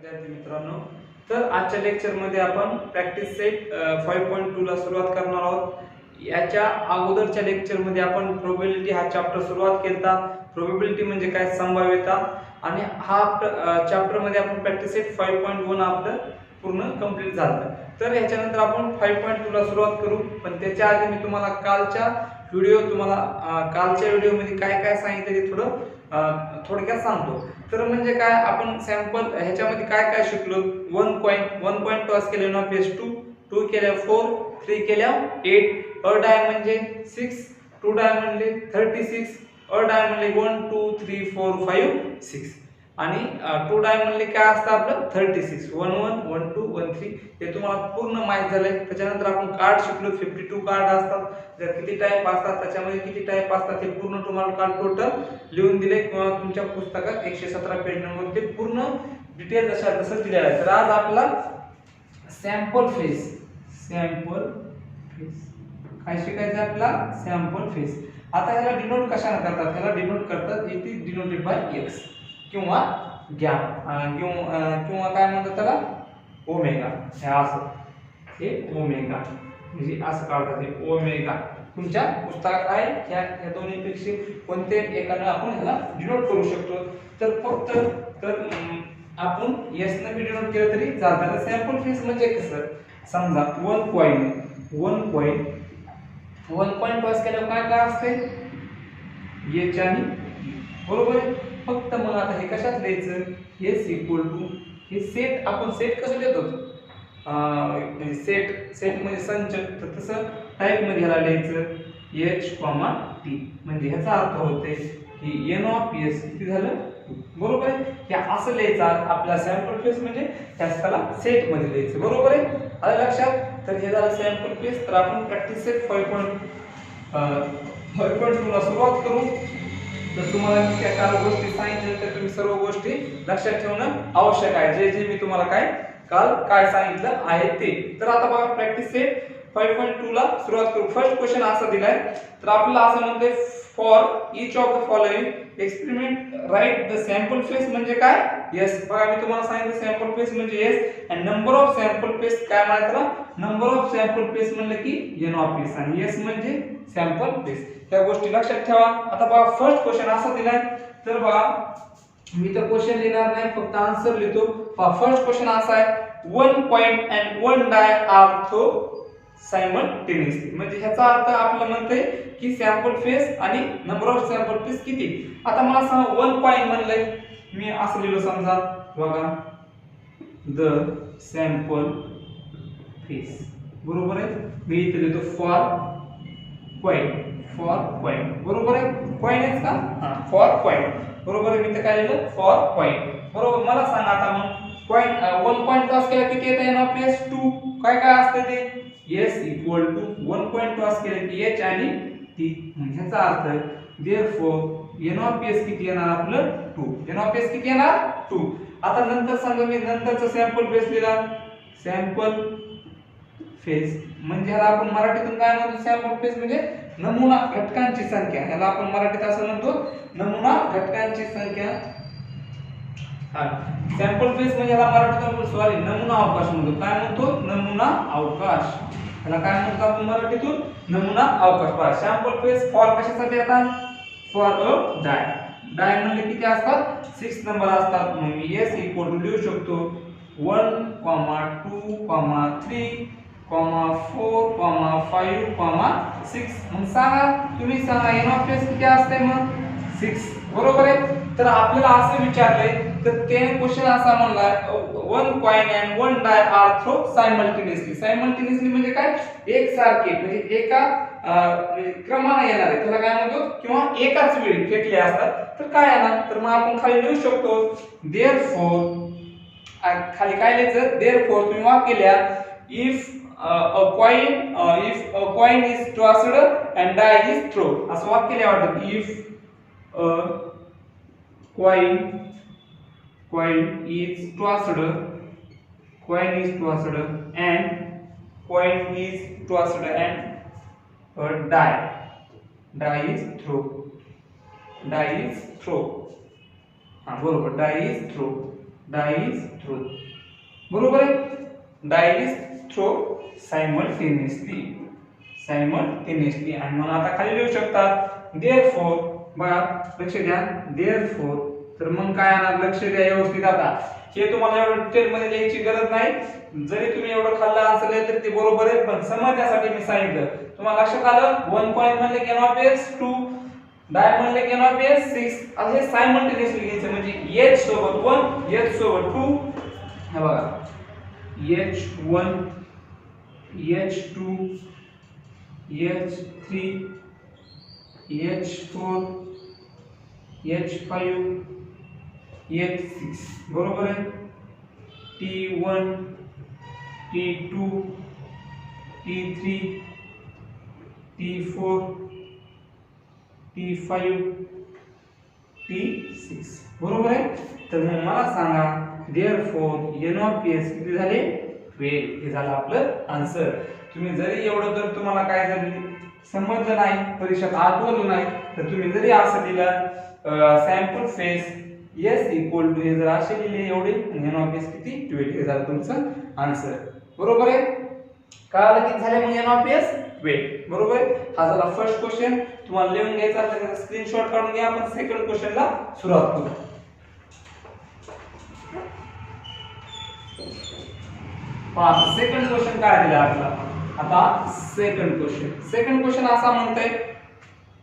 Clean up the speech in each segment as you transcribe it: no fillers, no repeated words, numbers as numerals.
विद्यार्थी मित्रांनो, तर आजच्या लेक्चरमध्ये आपण प्रॅक्टिस सेट 5.2 ला सुरुवात करणार आहोत. याच्या अगोदरच्या लेक्चरमध्ये आपण प्रोबॅबिलिटी हा चॅप्टर सुरुवात केलता. प्रोबॅबिलिटी म्हणजे काय, संभाव्यता, आणि हा चॅप्टर मध्ये आपण प्रॅक्टिस सेट 5.1 आपलं पूर्ण कंप्लीट झालं. तर याच्यानंतर आपण 5.2 ला सुरुवात करू. पण त्याच्या आधी मी तुम्हाला कालच्या व्हिडिओमध्ये काय काय सांगितलं ते थोडक्यात सांगतो. तर म्हणजे काय, आपण सॅम्पल ह्याच्यामध्ये काय काय शिकलो. 1 पॉईंट टॉस केले ना पेस 2 केल्या 4, 3 केल्या 8, अ डाय म्हणजे 6, 2 डाय म्हणजे 36, अ डाय म्हणजे 1 2 3 4 5 6, आणि 2 डाय म्हणजे काय असतं आपलं 36, 1 1 1 2 1 3. हे तुम्हाला पूर्ण माहित झालंय. त्याच्यानंतर आपण कार्ड शिकलो. 52 कार्ड असतात. जर किती टाइप असतात, त्याच्यामध्ये किती टाइप असतात हे पूर्ण तुम्हाला कार्ड टोटल लिहून दिले, किंवा तुमच्या पुस्तकात 117 पेज नंबर ते पूर्ण डिटेल तसं दिलेलं आहे. तर आज आपला सॅम्पल फेस काय शिकायचं आपला सॅम्पल फेस. आता ह्याला डिनोट कशाने करतात, ह्याला डिनोट करतात it is denoted by x किंवा किंवा काय म्हणतात त्याला ओमेगा. हे असं, हे ओमेगा म्हणजे असं काढतात, हे ओमेगा. तुमच्या पुस्तकात आहे. ह्या दोन्हीपैकी कोणते एकाने आपण ह्याला डिनोट करू शकतो. तर फक्त आपण एस ने डिनोट केलं तरी चालतं. सॅम्पल फेस म्हणजे कसं, समजा 1 पॉईंट टॉस केल्यावर काय काय असते, एच आणि बरोबर आहे. फक्त मग आता हे कशात लिहायचं, एस इक्वल टू हे सेट. आपण सेट कसं लिहितो, म्हणजे सेट म्हणजे संच, तर तसं टाइप मध्ये ह्याला लिहायचं h, t. म्हणजे ह्याचा अर्थ होते की n ऑफ s किती झालं, बरोबर आहे. हे असं लिहायचं आपला सॅम्पल फेस, म्हणजे त्याला सेट मध्ये लिहायचं, बरोबर आहे. आलं लक्षात. तर हे झालं सॅम्पल फेस. तर आपण प्रॅक्टिस सेट 5.2 ला सुरुवात करू. तर तुम्हाला मी त्या काल गोष्टी सांगितल्या, तर तुम्ही सर्व गोष्टी लक्षात ठेवणं आवश्यक आहे. जे मी तुम्हाला काल काय सांगितलं आहे ते. तर आता बघा प्रॅक्टिस सेट 5.2 ला सुरुवात करू. फर्स्ट क्वेश्चन असा दिलाय. तर आपल्याला असं म्हणते, for each of the following experiment write the sample face म्हणजे काय, यस. बघा मी तुम्हाला सांगितलं सॅम्पल फेस म्हणजे यस, आणि नंबर ऑफ सॅम्पल फेस काय म्हणायचं, नंबर ऑफ सॅम्पल फेस म्हणलं की n ऑफ s, आणि s म्हणजे सॅम्पल फेस. त्या गोष्टी लक्षात ठेवा. आता बघा फर्स्ट क्वेश्चन असा दिलाय. तर बघा मी तर क्वेश्चन लिहिणार नाही, फक्त आन्सर लिहितो. फर्स्ट क्वेश्चन असा आहे, 1 point and 1 die are throw simultaneously. म्हणजे ह्याचा अर्थ आपल्याला म्हणते की सॅम्पल फेस आणि नंबर ऑफ सॅम्पल फेस किती. आता मला सांगा 1 पॉइंट म्हणलंय, मी असं लिहिलं समजा, बघा द सॅम्पल फेस, बरोबर आहे. मी इथे लिहितो फॉर पॉइंट, बरोबर आहे. पॉइंट आहे का, हां, फॉर पॉइंट, बरोबर आहे. मी तर काय लिहिलं, फॉर पॉइंट, बरोबर. मला सांगा आता मग पॉइंट 1 पॉइंट टॉस केला किती येतं, n ऑफ s 2. काय काय असते ते, s equal to 1 point toss केले की h आणि t. ह्याचा अर्थ देअरफॉर n ऑफ s किती येणार आपलं 2. n ऑफ s किती येणार 2. आता नंतर सांगा, मी नंतरचा सॅम्पल फेस लिहिला. सॅम्पल फेस म्हणजे ह्याला आपण मराठीतून काय म्हणतो, सॅम्पल फेस म्हणजे नमुना घटकांची संख्या. ह्याला आपण मराठीत असं म्हणतो, नमुना घटकांची संख्या. सॅम्पल फेस म्हणजे ह्याला मराठीतून नमुना अवकाश म्हणतो. काय म्हणतो, नमुना अवकाश. ह्याला काय म्हणतो आपण मराठीतून, नमुना अवकाश. पहा सॅम्पल फेस फॉर कशासाठी येतात, फॉर अ डाय म्हणजे किती असतात, 6 नंबर असतात. मग मी s इक्वल टू लिहू शकतो 1, 2, 3, 4, 5, 6. मग सांगा, तुम्ही सांगा n ऑफ s किती असते मग 6, बरोबर आहे. तर आपल्याला असं विचारलंय, तर ते क्वेश्चन असा म्हणला, 1 coin and 1 die are throw simultaneously म्हणजे काय, एकसारखे, म्हणजे एका म्हणजे क्रमाने येणार आहे, त्याला काय म्हणतो, किंवा एकाच वेळी फेकले असतात, तर काय येणार. तर मग आपण खाली लिहू शकतो देअरफॉर, खाली काय लिहायचं, देअरफॉर तुम्ही वाक्य लिहा, if a coin is tossed and die is thrown. असं वाक्य लिहावं. if a coin is tossed and a die is thrown. हां, बरोबर, die is thrown. Dies throw, बरोबर आहे. Dies throw simultaneously. आणि मग आता खाली लिहू शकतात देअरफॉर. बघा लक्ष द्या, देअरफॉर. तर मग काय आणणार, लक्ष द्या व्यवस्थित. आता हे तुम्हाला एवढं डिटेल मध्ये लिहायची गरज नाही, जरी तुम्ही एवढं खाल्लं असेल तरी ते बरोबर आहे, पण समजण्यासाठी मी सांगितलं. तुम्हाला लक्षात आलं, 1 पॉइंट म्हणले की NOPS 2, डाय म्हणले की NOPS 6. असे सायमल्टेनियसली घ्यायचं, म्हणजे H सोबत 1, H सोबत 2. हे बघा H1, H2, H3, H4, H5, H6, बरोबर आहे. T1, T2, T3, T4, T5, T6, बरोबर आहे. तर मग मला सांगा देअरफॉर NOPS किती झाले, 12. हे झालं आपलं आन्सर. तुम्ही जरी एवढं जर तुम्हाला काय जर समजलं नाही, परीक्षेत आठवलं नाही, तर तुम्ही जरी असं दिलं sample space S equal to, हे जर असे लिहिले एवढे, NOPS किती, 12. हे झालं तुमचं आन्सर, बरोबर आहे. कळालं किती झाले मग NOPS, 12, बरोबर आहे. हा झाला फर्स्ट क्वेश्चन. तुम्हाला लिहून घ्यायचा असेल तर स्क्रीनशॉट काढून घ्या. आपण सेकंड क्वेश्चनला सुरुवात करू. पहा सेकंड क्वेश्चन काय दिला आपल्याला. आता सेकंड क्वेश्चन असा म्हणतोय,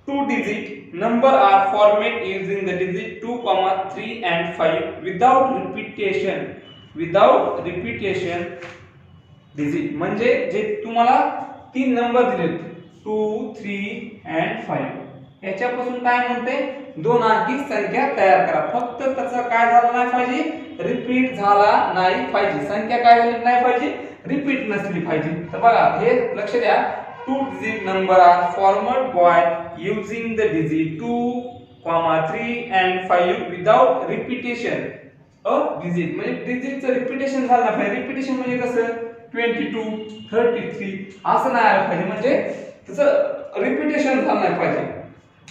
2 digit number are format using the digit 2, 3 and 5 without repetition digit. म्हणजे जे तुम्हाला 3 नंबर दिलेत 2, 3 and 5, याच्यापासून काय म्हणते, 2 अंकी संख्या तयार करा. फक्त त्याचा काय झाला नाही पाहिजे, रिपीट झाला नाही पाहिजे. संख्या काय झाली नाही पाहिजे, रिपीट नसली पाहिजे. तर बघा हे लक्ष द्या, 2 digit number are formed by using the digit 2, 3 and 5 without repetition a digit. म्हणजे डिजिटचं रिपीटेशन झालं नाही पाहिजे. रिपीटेशन म्हणजे कसं, 22, 33 असं नाही आलं पाहिजे, म्हणजे त्याचं रिपीटेशन झालं नाही पाहिजे.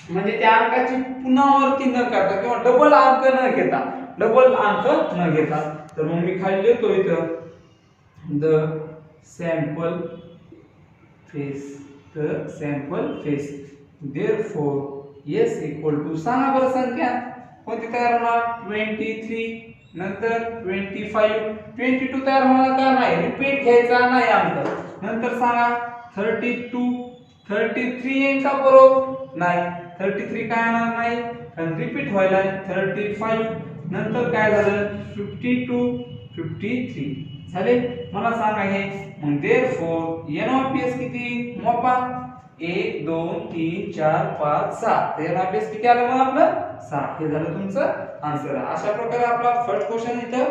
म्हणजे त्या अंकाची पुनरावृत्ती न करता किंवा डबल अंक न घेता, तर मग मी खाली लिहितो इथं the sample space therefore S equal to, सांगा बरं संख्या कोणती तयार होणार, 23, नंतर 25, 22 तयार होणार का नाही, रिपीट घ्यायचा नाही अंक. नंतर सांगा 32, 33 येईल का बरोबर, नाही 33 काय येणार नाही, कारण रिपीट व्हायला. 35 नंतर काय झालं, 52, 53 झाले. मला सांगा हे मग देअरफॉर NOPS किती, मोपा 1, 2, 3, 4, 5, 6. NOPS किती आलं मग आपलं, 6. हे झालं तुमचं आन्सर. अशा प्रकारे आपला फर्स्ट क्वेश्चन इथं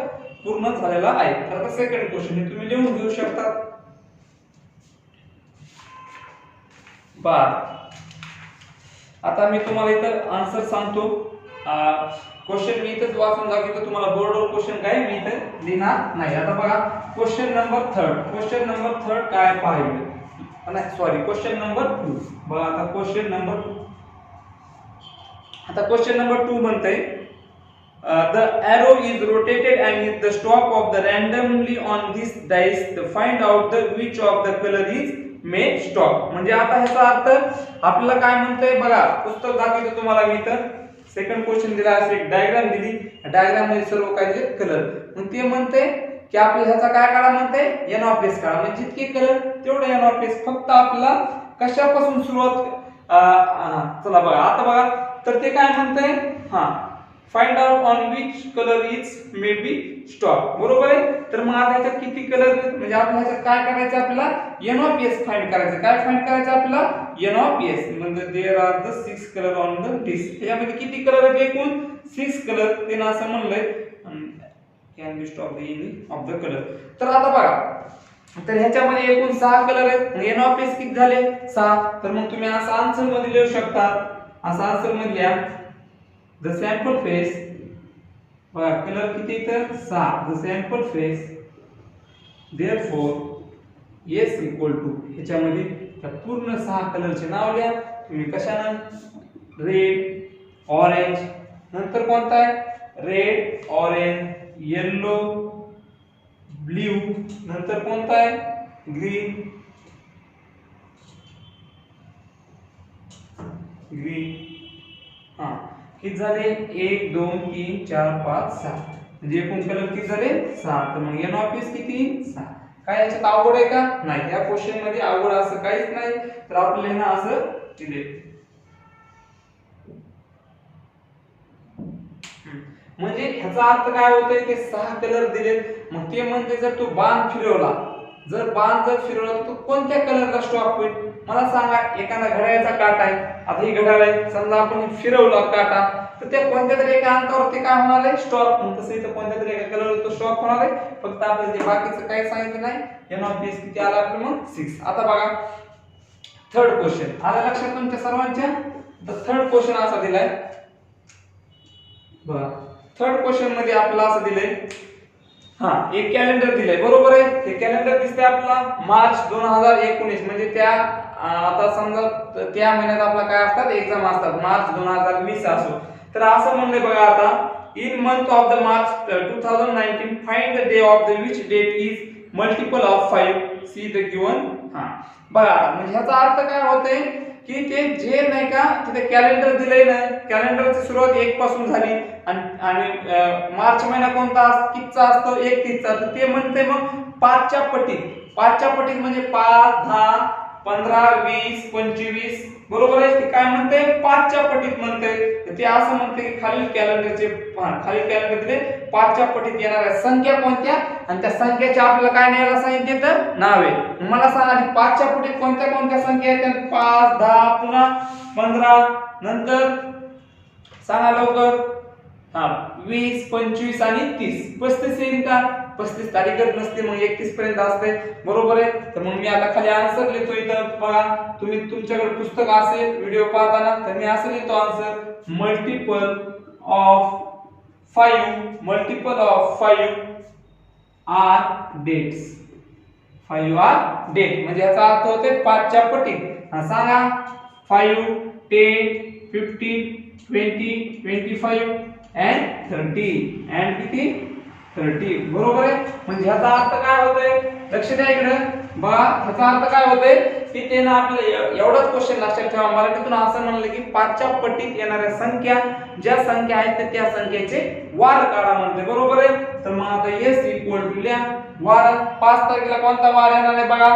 पूर्ण झालेला आहे. तर आता सेकंड क्वेश्चन हे तुम्ही लिहून घेऊ शकता. आता मी तुम्हाला इथं आन्सर सांगतो. क्वेश्चन मी इथंच वाचून दाखवतो तुम्हाला, बोर्डवर क्वेश्चन काय मी इथं लिहिणार नाही. आता बघा क्वेश्चन नंबर 3 काय पाहिलं, नाही सॉरी क्वेश्चन नंबर 2. बघा आता क्वेश्चन नंबर 2 म्हणतंय, the arrow is rotated and hit the stop of the randomly on this dice to find out the which of the color is made stop. म्हणजे आता ह्याचा अर्थ आपल्याला काय म्हणतंय, बघा पुस्तक दाखवतो तुम्हाला मी. तर सेकंड क्वेश्चन दिला, असे एक डायग्राम दिली, डायग्राम मध्ये सर्व काय दिले कलर. मग ते म्हणते की आपल्याला ह्याचा काय काढा, म्हणते NOPS काढा. म्हणजे जितके कलर तेवढे NOPS. फक्त आपल्याला कशापासून सुरुवात, चला बघा आता बघा, तर ते काय म्हणतंय, find out on which colour is may be stop, बरोबर आहे. तर मग आता ह्याच्यात किती कलर, म्हणजे आपल्याला ह्याच्यात काय करायचं, आपल्याला NOPS फाइंड करायचं. काय फाइंड करायचं आपल्याला, NOPS. म्हणजे there are the 6 colour on the disc. ह्यामध्ये किती कलर आहेत, एकूण 6 कलर. त्यानं असं म्हणलंय can be stop the any of the colour. तर आता बघा, तर ह्याच्यामध्ये एकूण 6 कलर आहेत. NOPS किती झाले, 6. तर मग तुम्ही असं आन्सर मध्ये लिहू शकता. असं आन्सर मध्ये लिहा, द सॅम्पल फेस, बघा कलर किती इथं 6. The sample space therefore S equal to, ह्याच्यामध्ये त्या पूर्ण 6 कलरचे नाव लिहा तुम्ही. कशानं, रेड, ऑरेंज, नंतर कोणता आहे, रेड, ऑरेंज, येलो, ब्ल्यू, नंतर कोणता आहे ग्रीन, हा किती झाले 1 2 3 4 5 6 म्हणजे एकूण कलर किती झाले 6. तर मग एन ऑफ पीस किती 6. काय याच्यात अवघड आहे का नाही. या क्वेश्चन मध्ये अवघड असं काहीच नाही. तर आपल्याला ना असं दिले. म्हणजे ह्याचा अर्थ काय होतोय ते 6 कलर दिलेत. मग ते म्हणजे जर तू बाण फिरवला, जर फिरवला तर तो कोणत्या कलरला स्टॉप होईल मला सांगा. एखादा घड्याळाचा काटा आहे, आता ही घड्याळ आहे, समजा आपण फिरवला काटा तर ते कोणत्या तरी एका अंकावरती काय होणार आहे स्टॉप. मग तसं इथं कोणत्या तरी एका कलरवर तो स्टॉप होणार आहे. फक्त आपल्याला ते बाकीचं काही सांगितलं नाही. एन ऑफ पीस किती आला आपलं मग 6. आता बघा थर्ड क्वेश्चन आला लक्षात तुमच्या सर्वांच्या. तर थर्ड क्वेश्चन असा दिलाय बघा. थर्ड क्वेश्चन मध्ये आपल्याला असं दिलंय, हा एक कॅलेंडर दिलंय बरोबर आहे. ते कॅलेंडर दिसते आपल्याला मार्च 2019 म्हणजे त्या आता समजा त्या महिन्यात आपला काय असतात एक्झाम असतात मार्च 2020 असो. तर असं म्हणले बघा आता in month of the March 2019 find the day of the which date is multiple of 5 see the given. हा बघा म्हणजे ह्याचा अर्थ काय होते की ते जे नाही का तिथे कॅलेंडर दिलंय ना, कॅलेंडरची सुरुवात 1 पासून झाली आणि मार्च महिना कोणता कितीचा असतो 31 चा. तर ते म्हणते मग 5च्या पटीत म्हणजे 5 10 15 20 25 बरोबर आहे. ते काय म्हणते 5च्या पटीत म्हणते. ते असं म्हणते की खालील कॅलेंडर दिले 5च्या पटीत येणाऱ्या संख्या कोणत्या आणि त्या संख्येचे आपल्याला काय न्यायला सांगितले तर नावे. मला सांगा 5च्या पटीत कोणत्या संख्या आहेत. 5 10 पुन्हा 15 नंतर सांगा लवकर. हा 20 25 आणि 30. 35 येईल का 35 तारीखच नसते मग 31 पर्यंत असते बरोबर आहे. तर मग मी आता खाली आन्सर लिहितो इथं बघा. तुम्ही तुमच्याकडे पुस्तक असेल व्हिडिओ पाहताना तर मी असं लिहितो answer multiple of 5 are dates. 5 are date म्हणजे याचा अर्थ होते 5च्या पटीत. हा सांगा 5 10 15 20 25 and 30 and किती 30 बरोबर आहे. म्हणजे ह्याचा अर्थ काय होतोय लक्ष द्या इकडे बघा. ह्याचा अर्थ काय होतोय की ते ना आपल्याला एवढाच क्वेश्चन लक्षात ठेवा. मराठीतून असं म्हणलं की 5च्या पटीत येणाऱ्या संख्या ज्या संख्या आहेत त्या संख्येचे वार काढा म्हणते बरोबर आहे. तर मग आता s इक्वल टू लिहा वार. 5 तारखेला कोणता वार येणार आहे बघा.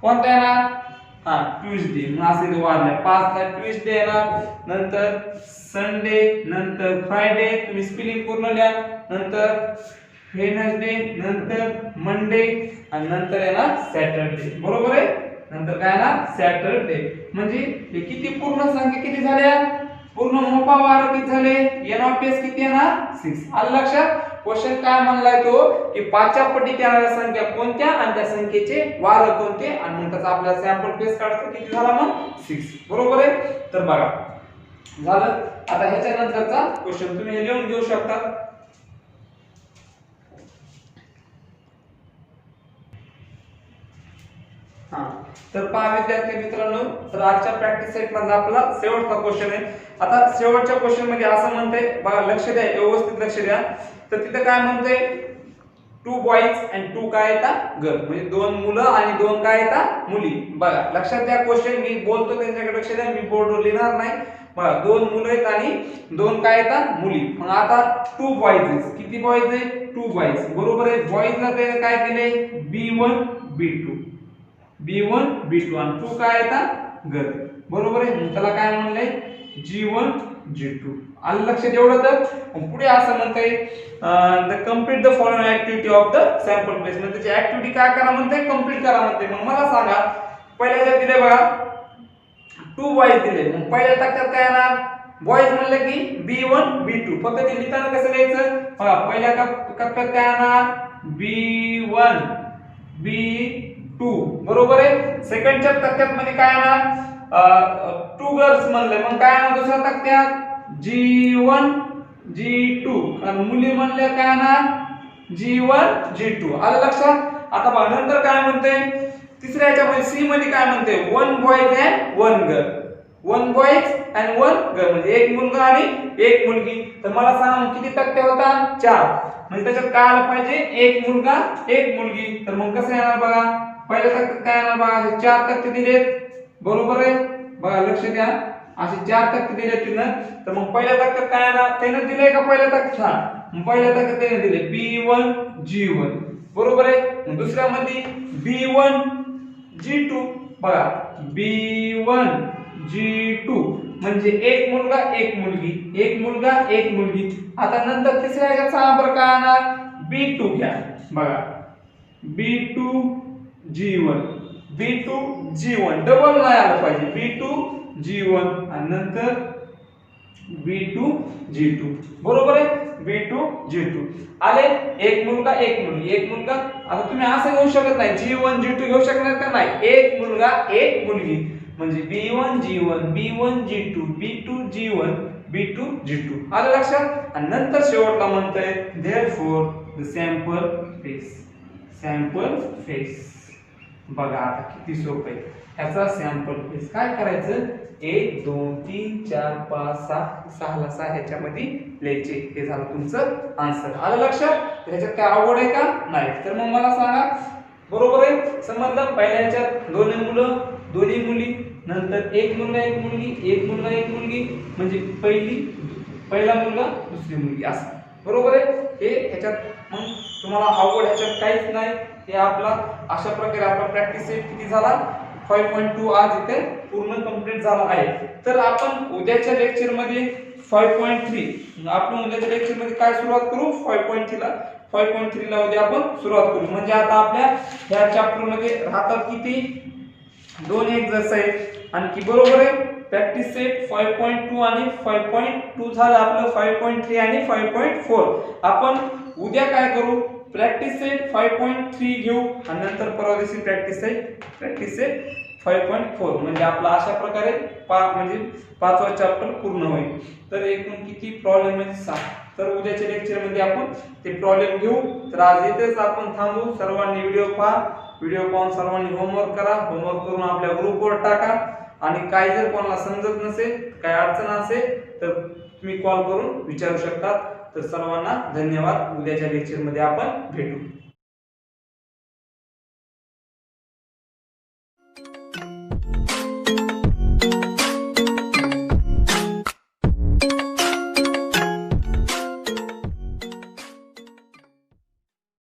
कोणता येणार हा ट्यूसडे. मग असे वार आहे 5 ला ट्यूसडे येणार, नंतर संडे, नंतर फ्रायडे तुम्ही स्पेलिंग पूर्ण लिहा, नंतर वेडनेसडे, नंतर मंडे आणि नंतर येणार सॅटरडे बरोबर आहे. नंतर काय येणार सॅटरडे. म्हणजे हे किती पूर्ण संख्या किती झाल्या पूर्ण मोठा वार किती झाले एन ऑफ एस किती येणार 6. आलं लक्षात. क्वेश्चन काय म्हणलाय तो की 5च्या पटीत येणाऱ्या संख्या कोणत्या आणि त्या संख्येचे वार कोणते आणि मग त्याचा आपल्याला सॅम्पल पेस काढायचा किती झाला मग 6 बरोबर आहे. तर बघा झालं. आता ह्याच्या नंतरचा क्वेश्चन तुम्ही हे लिहून घेऊ शकता. हा तर पहा विद्यार्थी मित्रांनो, तर आजच्या प्रॅक्टिस सेट मधला आपला शेवटचा क्वेश्चन आहे. आता शेवटच्या क्वेश्चन मध्ये असं म्हणते बघा लक्ष द्या व्यवस्थित लक्ष द्या. तर तिथे काय म्हणते 2 बॉईज अँड 2 काय येतात गर्ल म्हणजे 2 मुलं आणि 2 काय येतात मुली. बघा लक्षात द्या क्वेश्चन मी बोलतो त्यांच्याकडे लक्ष द्या. मी बोर्डवर लिहिणार नाही. बघा 2 मुलं आहेत आणि 2 काय येतात मुली. मग आता 2 बॉईज किती बॉईज आहे 2 बॉईज बरोबर आहे. बॉईजला ते काय केले B1 B1 B2 आणि 2 काय येतात गर्ल बरोबर आहे. मग त्याला काय म्हणले G1 G2. आलं लक्षात एवढं. तर पुढे असं म्हणते the complete the following activity of the sample base म्हणजे त्याची ऍक्टिव्हिटी काय करा म्हणते कंप्लीट करा म्हणते. मग मला सांगा पहिल्या ज्या दिले बघा 2 बॉईज दिले. मग पहिल्या तक्त्यात काय येणार बॉईज म्हणले की B1 B2. फक्त ते लिहिताना कसं लिहायचं बघा. पहिल्या कप्प्यात काय येणार B1 B2 बरोबर आहे. सेकंडच्या तक्त्यात मध्ये काय येणार 2 गर्ल्स म्हणले. मग काय येणार दुसऱ्या तक्त्यात G1 G2 आणि मुली म्हणले काय येणार G1 G2. आलं लक्षात. आता बघा नंतर काय म्हणते तिसऱ्या ह्याच्यामध्ये सी मध्ये काय म्हणते 1 boy and 1 girl. One boys and one girl, म्हणजे एक मुलगा आणि एक मुलगी. तर मला सांग किती तक्ते होतात? 4. म्हणजे त्याच्यात काय आलं पाहिजे? एक मुलगा एक मुलगी. तर मग कसं येणार बघा, पहिल्या तक्त्यात काय येणार बघा, असे 4 तक्ते दिलेत, बरोबर आहे. बघा लक्ष द्या, असे 4 तक्ते दिलेत तिनं. तर मग पहिल्या तक्त्यात काय येणार? त्यानं दिले का पहिल्या तक्त्यात? मग पहिल्या तक्त्यात त्याने दिले B1 G1, बरोबर आहे. मग दुसऱ्यामध्ये B1 G2, बघा B1 G2 म्हणजे एक मुलगा एक मुलगी, एक मुलगा एक मुलगी. आता नंतर तिसऱ्या ह्याच्यात सहा प्रकार येणार. B2 घ्या, बघा B2 G1, B2 G1 double नाही आलं पाहिजे, B2 G1 आणि नंतर B2 G2, बरोबर आहे. B2 G2 आले. एक मुलगा एक मुलगी, एक मुलगा. आता तुम्ही असं घेऊ शकत नाही, G1 G2 घेऊ शकणार का? नाही, एक मुलगा एक मुलगी म्हणजे B1 G1, B1 G2, B2 G1, B2 G2. आलं लक्षात? आणि नंतर शेवटला म्हणतंय therefore the sample face, sample space. बघा आता किती सोपं आहे. ह्याचा सॅम्पल फेस काय करायचं? 1 2 3 4 5 6 6 ला 6 ह्याच्यामध्ये लिहायचे. हे झालं तुमचं आन्सर. आलं लक्षात? ह्याच्यात काय अवघड आहे का? नाही. तर मग मला सांगा, बरोबर आहे समजलं? पहिल्या ह्याच्यात दोन्ही मुलं दोन्ही मुली, नंतर एक मुलगा एक मुलगी, एक मुलगा एक मुलगी म्हणजे पहिला मुलगा दुसरी मुलगी असं, बरोबर आहे. हे ह्याच्यात मग तुम्हाला अवघड ह्याच्यात काहीच नाही. हे आपला अशा प्रकारे आपला प्रॅक्टिस सेट किती झाला? 5.2 आज इथे पूर्ण कंप्लीट झाला आहे. तर आपण उद्याच्या लेक्चर मध्ये 5.3, आपण उद्याच्या लेक्चर मध्ये काय सुरुवात करू? 5.3 ला उद्या आपण सुरुवात करू. म्हणजे आता आपल्या ह्या चॅप्टर मध्ये राहतात किती? 2 एक्सरसाइज आणखी, बरोबर आहे. प्रॅक्टिस सेट 5.2 आणि 5.2 झालं आपलं 5.3 आणि 5.4. आपण उद्या काय करू? प्रॅक्टिस सेट 5.3 घेऊ आणि नंतर परवा दिवशी प्रॅक्टिस सेट 5.4. म्हणजे आपला अशा प्रकारे म्हणजे 5वा चॅप्टर पूर्ण होईल. तर एकूण किती प्रॉब्लेम आहेत? 6. तर उद्याच्या लेक्चर मध्ये आपण ते प्रॉब्लेम घेऊ. तर आज इथेच आपण थांबू. सर्वांनी व्हिडिओ पाहून सर्वांनी होमवर्क करा. होमवर्क करून आपल्या ग्रुपवर टाका. आणि काय जर कोणाला समजत नसेल, काय अडचण असेल तर तुम्ही कॉल करून विचारू शकता. तर सर्वांना धन्यवाद. उद्याच्या लेक्चर मध्ये आपण भेटू.